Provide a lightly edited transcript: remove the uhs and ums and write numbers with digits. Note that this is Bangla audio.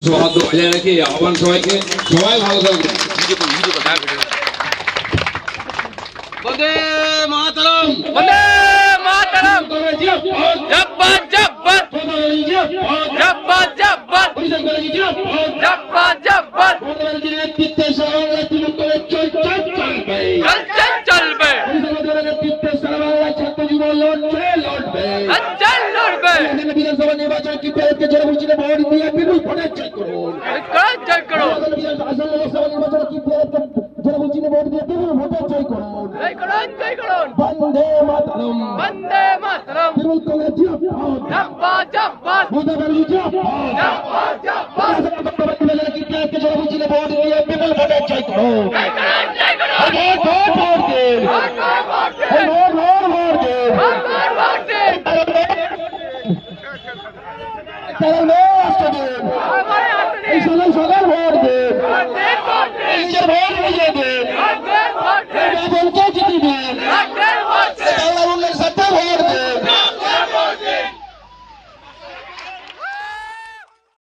সৌহার্দ্য বজায় রেখে আহ্বান সবাইকে, সবাই ভালো থাকবে। বন্দে মাতরম, বন্দে মাতরম, জব্বার জব্বার, জব্বার জব্বার, জব্বার জব্বার, নেতৃত্বে চলবে, চলবে, নেতৃত্বে সারা বাংলা ছাত্র যুব লড়বে, লড়বে। বিধানসভা নির্বাচন কি ফেরতকে জোরে বলছিল ভোট দিয়ে বিপুল ভোটে জয় করুন, জয় করুন, আসন্ন লোকসভা নির্বাচন কি ফেরতকে জোরে বলছিল ভোট দিয়ে বিপুল ভোটে জয় করুন, জয় করুন, জয় করুন। বন্দে মাতরম, বন্দে মাতরম, তৃণমূল কংগ্রেস জিন্দাবাদ, জব্বার জব্বার, মমতা ব্যানার্জি জিন্দাবাদ, জব্বার জব্বার, কি ফেরতকে জোরে বলছিল ভোট দিয়ে বিপুল ভোটে জয় করুন, জয় করুন, জয় করুন। ভোট ভোট ভোট দিন, vote vote vote vote vote দিন, ভোট ভোট দিন। এই সকাল সকাল ভোট দিন, নিজের ভোট নিজে দিন।